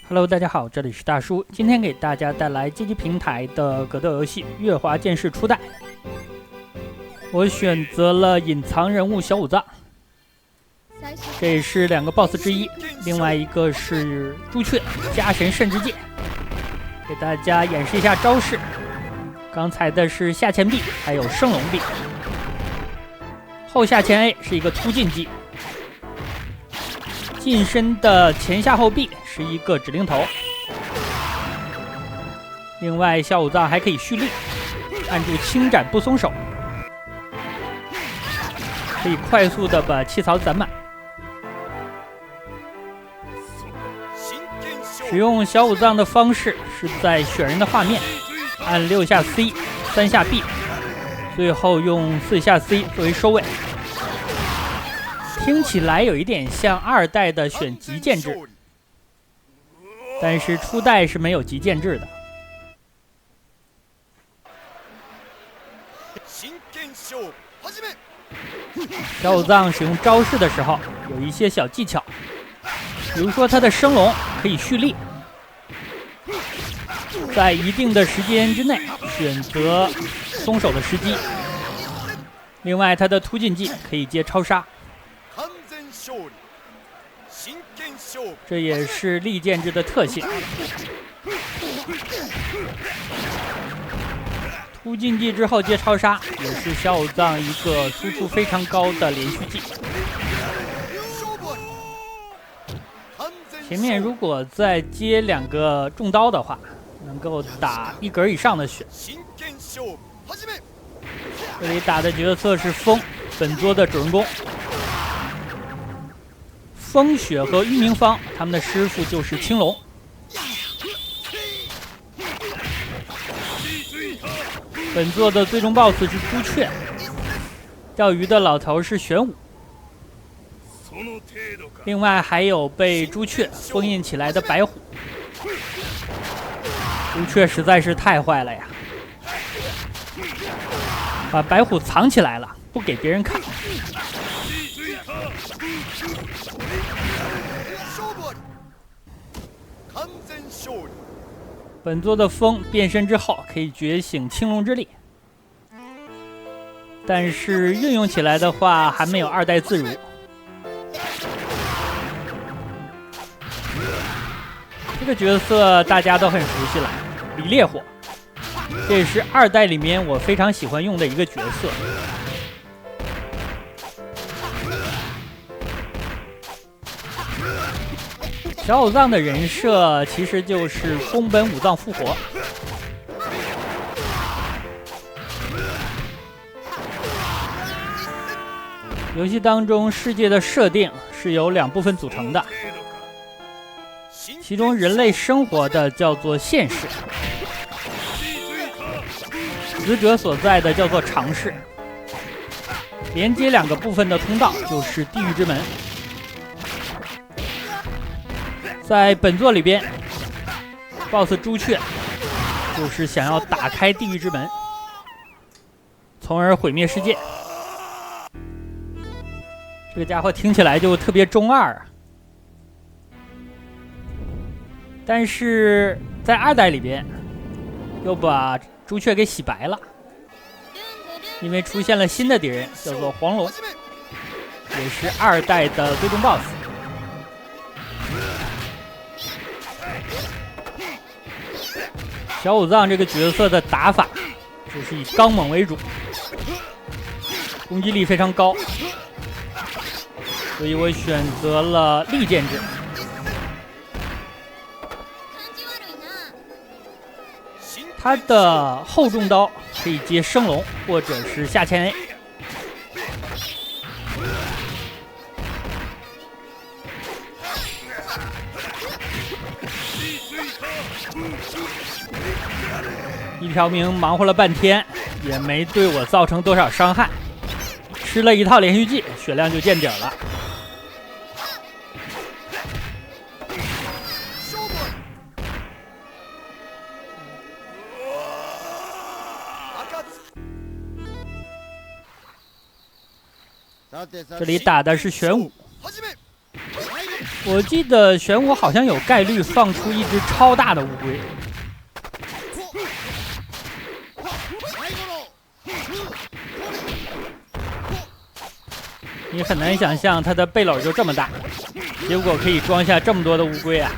Hello， 大家好，这里是大叔，今天给大家带来街机平台的格斗游戏《月华剑士》初代。我选择了隐藏人物小五藏，这也是2个 BOSS 之一，另外一个是朱雀加神圣之戒。给大家演示一下招式，刚才的是下前臂，还有升龙臂，后下前 A 是一个突进技。近身的前下后臂是一个指令头，另外小五藏还可以蓄力，按住轻斩不松手，可以快速的把气槽攒满。使用小五藏的方式是在选人的画面按6下 C 3下 B， 最后用4下 C 作为收尾。听起来有一点像2代的选极剑制，但是初代是没有极剑制的。小五藏使用招式的时候有一些小技巧，比如说他的升龙可以蓄力，在一定的时间之内选择松手的时机，另外他的突进技可以接超杀，这也是利剑制的特性。突进技之后接超杀，也是小五藏一个输出非常高的连续技。前面如果再接2个重刀的话，能够打1格以上的血。这里打的角色是风，本作的主人公。风雪和玉明芳他们的师傅就是青龙。本作的最终 BOSS 是朱雀，钓鱼的老头是玄武，另外还有被朱雀封印起来的白虎。朱雀实在是太坏了呀，把白虎藏起来了，不给别人看。本作的风变身之后可以觉醒青龙之力，但是运用起来的话还没有2代自如。这个角色大家都很熟悉了，李烈火，这也是2代里面我非常喜欢用的一个角色。小五藏的人设其实就是宫本武藏复活。游戏当中世界的设定是由2部分组成的，其中人类生活的叫做现世，死者所在的叫做常世，连接2个部分的通道就是地狱之门。在本作里边 ，BOSS 朱雀就是想要打开地狱之门，从而毁灭世界。这个家伙听起来就特别中二啊！但是在2代里边，又把朱雀给洗白了，因为出现了新的敌人，叫做黄龙，也是2代的最终 BOSS。小五藏这个角色的打法就是以刚猛为主，攻击力非常高，所以我选择了利剑制。他的后重刀可以接升龙或者是下前 A。一条明忙活了半天，也没对我造成多少伤害，吃了1套连续技，血量就见底了。这里打的是玄武，我记得玄武好像有概率放出一只超大的乌龟。你很难想象它的背篓就这么大，结果可以装下这么多的乌龟啊！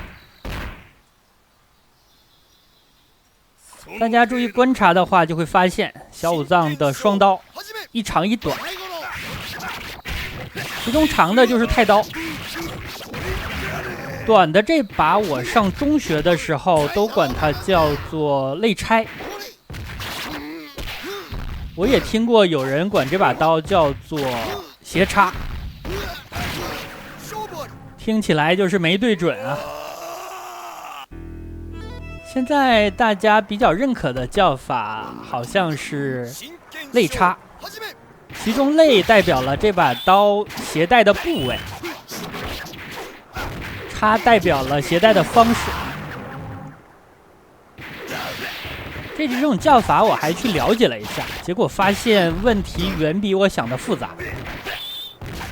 大家注意观察的话，就会发现小五藏的双刀一长一短，其中长的就是太刀。短的这把我上中学的时候都管它叫做肋钗，我也听过有人管这把刀叫做斜插，听起来就是没对准啊。现在大家比较认可的叫法好像是肋插，其中肋代表了这把刀携带的部位，插代表了携带的方式。这几种叫法我还去了解了一下，结果发现问题远比我想的复杂，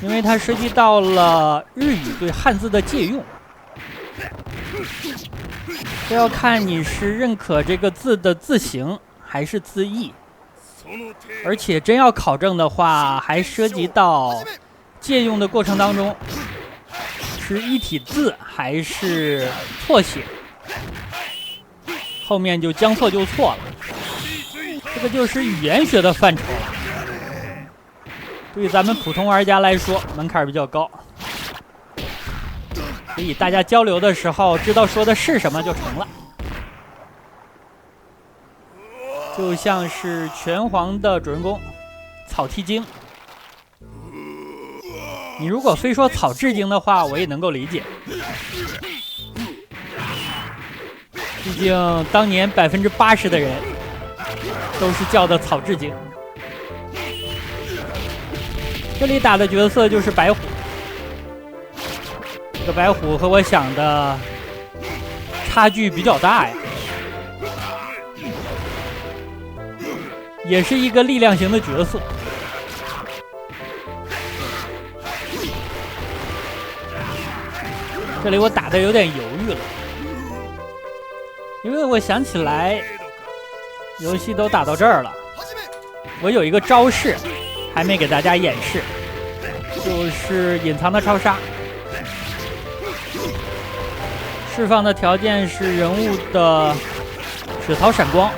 因为它涉及到了日语对汉字的借用，这要看你是认可这个字的字形还是字义，而且真要考证的话，还涉及到借用的过程当中是一体字还是错写，后面就将错就错了，这个就是语言学的范畴了。对咱们普通玩家来说，门槛比较高，所以大家交流的时候知道说的是什么就成了。就像是拳皇的主人公草剃精，你如果非说草雉精的话，我也能够理解。毕竟当年80%的人都是叫的草雉精。这里打的角色就是白虎，这个白虎和我想的差距比较大呀，也是一个力量型的角色。这里我打的有点犹豫了，因为我想起来游戏都打到这儿了，我有一个招式还没给大家演示，就是隐藏的超杀。释放的条件是人物的血槽闪光，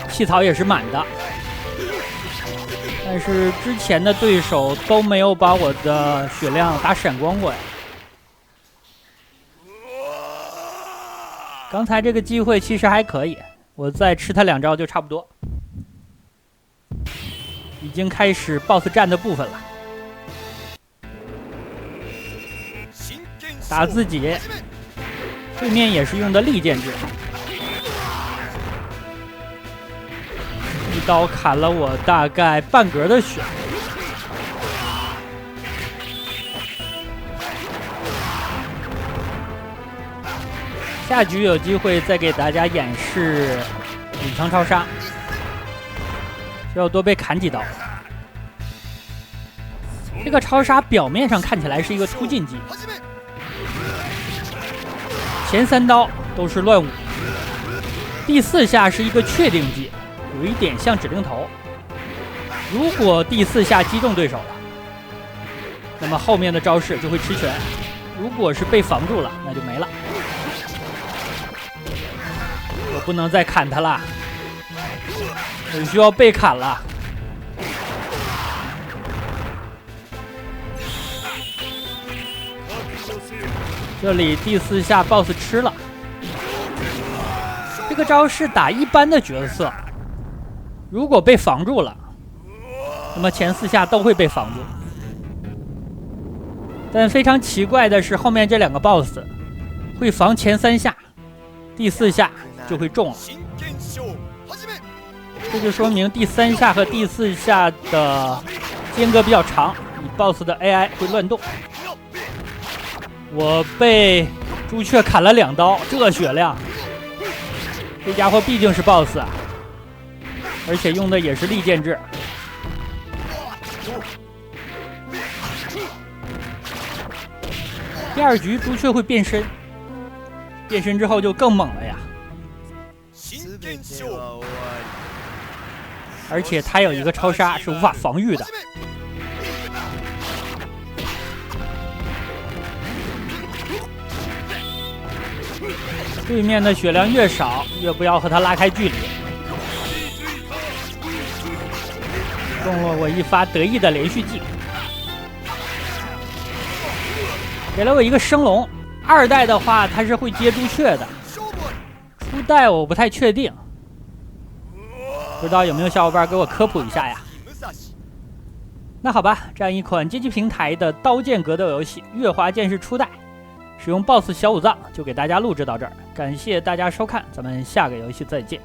气槽也是满的，但是之前的对手都没有把我的血量打闪光过呀。刚才这个机会其实还可以，我再吃他2招就差不多。已经开始 BOSS 战的部分了，打自己，对面也是用的利剑制，一刀砍了我大概半格的血。下局有机会再给大家演示隐藏超杀，需要多被砍几刀。这个超杀表面上看起来是一个突进技，前3刀都是乱舞，第4下是一个确定技，有一点像指令头。如果第4下击中对手了，那么后面的招式就会吃拳，如果是被防住了，那就没了。我不能再砍他了，我需要被砍了。这里第4下 BOSS 吃了，这个招式打一般的角色，如果被防住了，那么前4下都会被防住。但非常奇怪的是，后面这2个 BOSS 会防前3下，第4下就会中了。这就说明第3下和第4下的间隔比较长，你 BOSS 的 AI 会乱动。我被朱雀砍了2刀，这血量，这家伙毕竟是 BOSS 啊，而且用的也是利剑制。第二局朱雀会变身，变身之后就更猛了呀！而且他有一个超杀是无法防御的。对面的血量越少，越不要和他拉开距离。中了我一发得意的连续技，给了我一个升龙。二代的话，他是会接朱雀的，初代我不太确定，不知道有没有小伙伴给我科普一下呀？那好吧，这样一款街机平台的刀剑格斗游戏《月华剑士初代》，使用 BOSS 小五藏就给大家录制到这儿，感谢大家收看，咱们下个游戏再见。